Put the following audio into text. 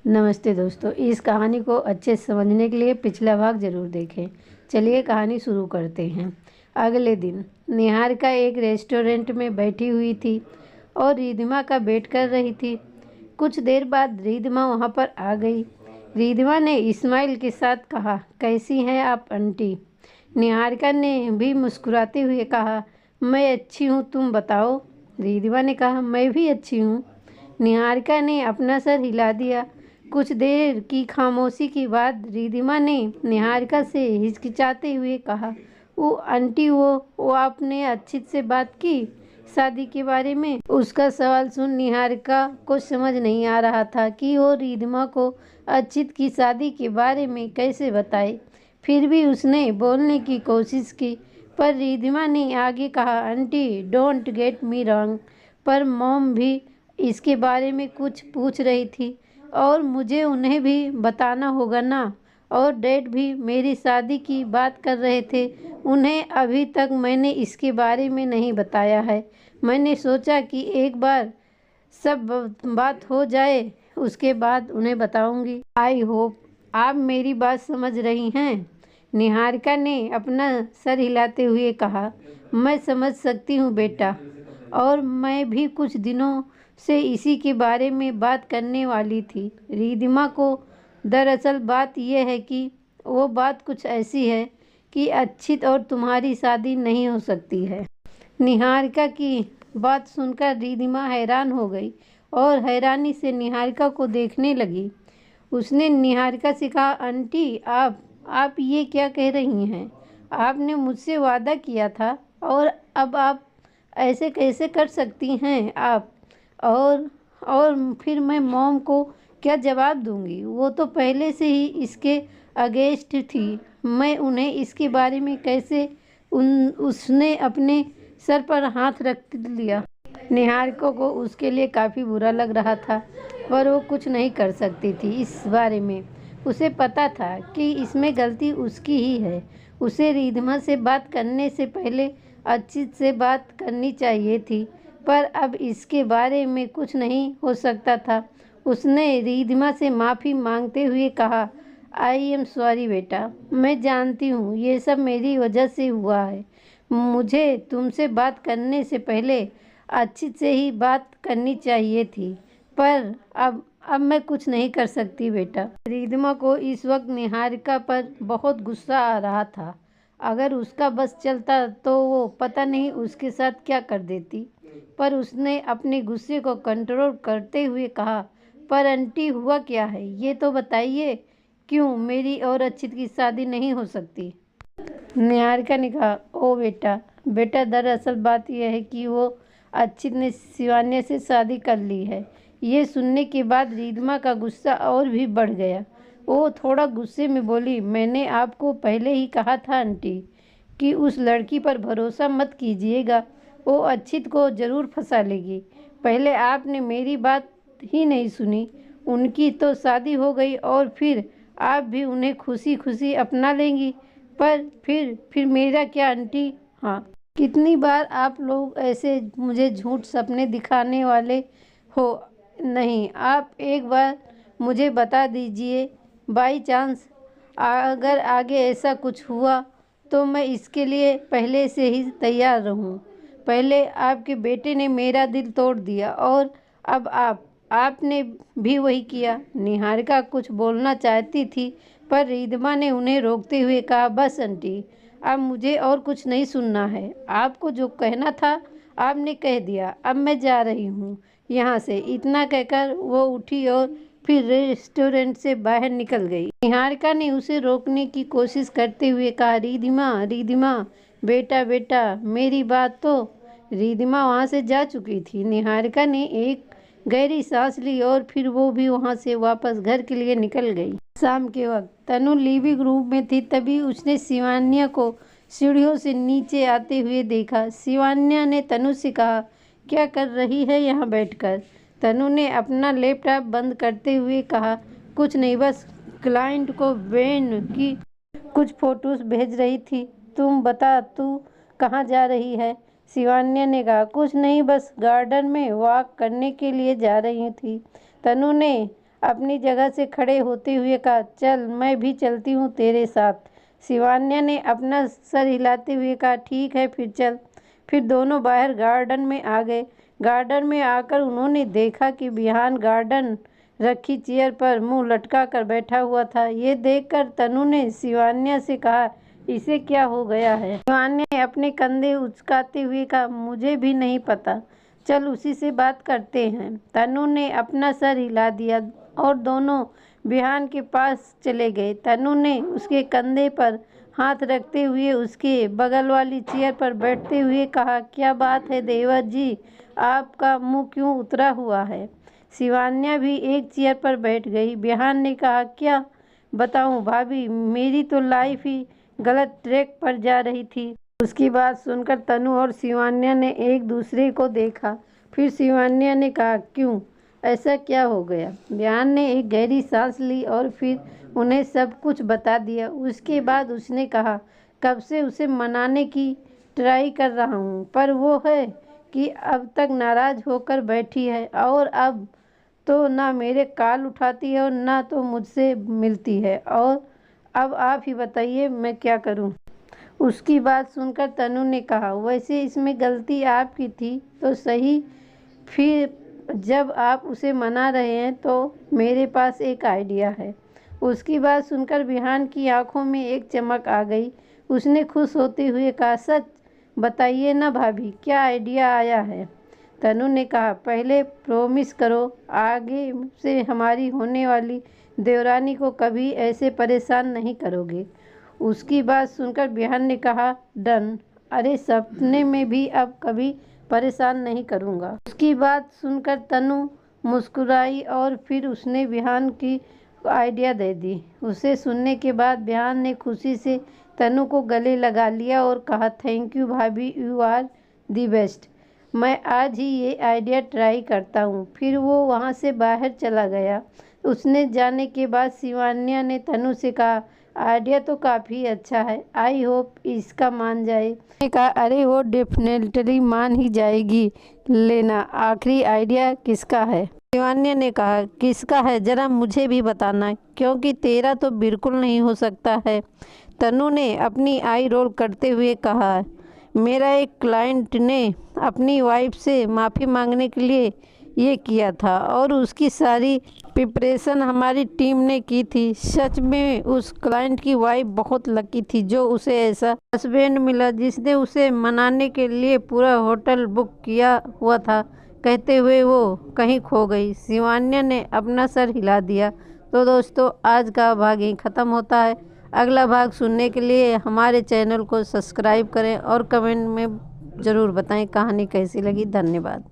नमस्ते दोस्तों, इस कहानी को अच्छे से समझने के लिए पिछला भाग ज़रूर देखें। चलिए कहानी शुरू करते हैं। अगले दिन निहारिका एक रेस्टोरेंट में बैठी हुई थी और रिधिमा का वेट कर रही थी। कुछ देर बाद रिधिमा वहां पर आ गई। रिधिमा ने इस्माइल के साथ कहा, कैसी हैं आप आंटी? निहारिका ने भी मुस्कुराते हुए कहा, मैं अच्छी हूँ, तुम बताओ। रिधिमा ने कहा, मैं भी अच्छी हूँ। निहारिका ने अपना सर हिला दिया। कुछ देर की खामोशी के बाद रिधिमा ने निहारिका से हिचकिचाते हुए कहा, वो आंटी, वो आपने अक्षित से बात की शादी के बारे में? उसका सवाल सुन निहारिका को समझ नहीं आ रहा था कि वो रिधिमा को अक्षित की शादी के बारे में कैसे बताए। फिर भी उसने बोलने की कोशिश की, पर रिधिमा ने आगे कहा, aunty don't get me wrong, पर मॉम भी इसके बारे में कुछ पूछ रही थी और मुझे उन्हें भी बताना होगा ना। और डैड भी मेरी शादी की बात कर रहे थे, उन्हें अभी तक मैंने इसके बारे में नहीं बताया है। मैंने सोचा कि एक बार सब बात हो जाए उसके बाद उन्हें बताऊंगी। आई होप आप मेरी बात समझ रही हैं। निहारिका ने अपना सर हिलाते हुए कहा, मैं समझ सकती हूँ बेटा, और मैं भी कुछ दिनों से इसी के बारे में बात करने वाली थी। रिधिमा को दरअसल बात यह है कि वो बात कुछ ऐसी है कि अक्षित और तुम्हारी शादी नहीं हो सकती है। निहारिका की बात सुनकर रिधिमा हैरान हो गई और हैरानी से निहारिका को देखने लगी। उसने निहारिका से कहा, आंटी आप ये क्या कह रही हैं? आपने मुझसे वादा किया था और अब आप ऐसे कैसे कर सकती हैं आप? और फिर मैं मॉम को क्या जवाब दूंगी? वो तो पहले से ही इसके अगेंस्ट थी। मैं उन्हें इसके बारे में कैसे उसने अपने सर पर हाथ रख लिया। निहारिका को उसके लिए काफ़ी बुरा लग रहा था, पर वो कुछ नहीं कर सकती थी इस बारे में। उसे पता था कि इसमें गलती उसकी ही है। उसे रिधिमा से बात करने से पहले अक्षित से बात करनी चाहिए थी, पर अब इसके बारे में कुछ नहीं हो सकता था। उसने रिधिमा से माफ़ी मांगते हुए कहा, आई एम सॉरी बेटा, मैं जानती हूँ ये सब मेरी वजह से हुआ है। मुझे तुमसे बात करने से पहले अक्षित से ही बात करनी चाहिए थी, पर अब मैं कुछ नहीं कर सकती बेटा। रिधिमा को इस वक्त निहारिका पर बहुत गुस्सा आ रहा था। अगर उसका बस चलता तो वो पता नहीं उसके साथ क्या कर देती, पर उसने अपने गुस्से को कंट्रोल करते हुए कहा, पर आंटी हुआ क्या है, ये तो बताइए, क्यों मेरी और अक्षित की शादी नहीं हो सकती? निहारिका ने कहा, ओ बेटा दरअसल बात यह है कि वो अक्षित ने शिवान्या से शादी कर ली है। ये सुनने के बाद रिधिमा का गुस्सा और भी बढ़ गया। वो थोड़ा गुस्से में बोली, मैंने आपको पहले ही कहा था आंटी कि उस लड़की पर भरोसा मत कीजिएगा, वो अक्षित को ज़रूर फंसा लेगी। पहले आपने मेरी बात ही नहीं सुनी। उनकी तो शादी हो गई और फिर आप भी उन्हें खुशी खुशी अपना लेंगी, पर फिर मेरा क्या आंटी? हाँ, कितनी बार आप लोग ऐसे मुझे झूठ सपने दिखाने वाले हो? नहीं, आप एक बार मुझे बता दीजिए, बाई चांस अगर आगे ऐसा कुछ हुआ तो मैं इसके लिए पहले से ही तैयार रहूं। पहले आपके बेटे ने मेरा दिल तोड़ दिया और अब आपने भी वही किया। निहारिका कुछ बोलना चाहती थी, पर रिधिमा ने उन्हें रोकते हुए कहा, बस आंटी, अब मुझे और कुछ नहीं सुनना है। आपको जो कहना था आपने कह दिया, अब मैं जा रही हूँ यहाँ से। इतना कहकर वो उठी और फिर रेस्टोरेंट से बाहर निकल गई। निहारिका ने उसे रोकने की कोशिश करते हुए कहा, रिधिमा बेटा मेरी बात तो। रिधिमा वहाँ से जा चुकी थी। निहारिका ने एक गहरी सांस ली और फिर वो भी वहाँ से वापस घर के लिए निकल गई। शाम के वक्त तनु लिविंग रूम में थी, तभी उसने शिवान्या को सीढ़ियों से नीचे आते हुए देखा। शिवान्या ने तनु से कहा, क्या कर रही है यहाँ बैठकर? तनु ने अपना लैपटॉप बंद करते हुए कहा, कुछ नहीं, बस क्लाइंट को वेन की कुछ फोटोज भेज रही थी। तुम बता, तू कहाँ जा रही है? शिवान्या ने कहा, कुछ नहीं, बस गार्डन में वॉक करने के लिए जा रही थी। तनु ने अपनी जगह से खड़े होते हुए कहा, चल मैं भी चलती हूँ तेरे साथ। शिवान्या ने अपना सर हिलाते हुए कहा, ठीक है फिर चल। फिर दोनों बाहर गार्डन में आ गए। गार्डन में आकर उन्होंने देखा कि बिहान गार्डन रखी चेयर पर मुंह लटका कर बैठा हुआ था। ये देखकर तनु ने शिवान्या से कहा, इसे क्या हो गया है? शिवान्या ने अपने कंधे उचकाते हुए कहा, मुझे भी नहीं पता, चल उसी से बात करते हैं। तनु ने अपना सर हिला दिया और दोनों बिहान के पास चले गए। तनु ने उसके कंधे पर हाथ रखते हुए उसके बगल वाली चेयर पर बैठते हुए कहा, क्या बात है देवर जी, आपका मुंह क्यों उतरा हुआ है? शिवान्या भी एक चेयर पर बैठ गई। बिहान ने कहा, क्या बताऊं भाभी, मेरी तो लाइफ ही गलत ट्रैक पर जा रही थी। उसकी बात सुनकर तनु और शिवान्या ने एक दूसरे को देखा। फिर शिवान्या ने कहा, क्यों, ऐसा क्या हो गया? बिहान ने एक गहरी सांस ली और फिर उन्हें सब कुछ बता दिया। उसके बाद उसने कहा, कब से उसे मनाने की ट्राई कर रहा हूँ, पर वो है कि अब तक नाराज़ होकर बैठी है और अब तो ना मेरे कॉल उठाती है और ना तो मुझसे मिलती है। और अब आप ही बताइए मैं क्या करूं? उसकी बात सुनकर तनु ने कहा, वैसे इसमें गलती आपकी थी तो सही, फिर जब आप उसे मना रहे हैं तो मेरे पास एक आइडिया है। उसकी बात सुनकर बिहान की आंखों में एक चमक आ गई। उसने खुश होते हुए कहा, सच बताइए ना भाभी, क्या आइडिया आया है? तनु ने कहा, पहले प्रॉमिस करो आगे से हमारी होने वाली देवरानी को कभी ऐसे परेशान नहीं करोगे। उसकी बात सुनकर बिहान ने कहा, डन, अरे सपने में भी अब कभी परेशान नहीं करूँगा। उसकी बात सुनकर तनु मुस्कुराई और फिर उसने बिहान की आइडिया दे दी। उसे सुनने के बाद बिहान ने खुशी से तनु को गले लगा लिया और कहा, थैंक यू भाभी, यू आर दी बेस्ट। मैं आज ही ये आइडिया ट्राई करता हूँ। फिर वो वहाँ से बाहर चला गया। उसने जाने के बाद शिवान्या ने तनु से कहा, आइडिया तो काफ़ी अच्छा है, आई होप इसका मान जाए। उसने कहा, अरे वो डेफिनेटली मान ही जाएगी, लेना आखिरी आइडिया किसका है? शिवान्या ने कहा, किसका है जरा मुझे भी बताना, क्योंकि तेरा तो बिल्कुल नहीं हो सकता है। तनु ने अपनी आई रोल करते हुए कहा, मेरा एक क्लाइंट ने अपनी वाइफ से माफ़ी मांगने के लिए ये किया था और उसकी सारी प्रिपरेशन हमारी टीम ने की थी। सच में उस क्लाइंट की वाइफ बहुत लकी थी जो उसे ऐसा हस्बैंड मिला जिसने उसे मनाने के लिए पूरा होटल बुक किया हुआ था। कहते हुए वो कहीं खो गई। शिवान्या ने अपना सर हिला दिया। तो दोस्तों, आज का भाग यहीं ख़त्म होता है। अगला भाग सुनने के लिए हमारे चैनल को सब्सक्राइब करें और कमेंट में ज़रूर बताएं कहानी कैसी लगी। धन्यवाद।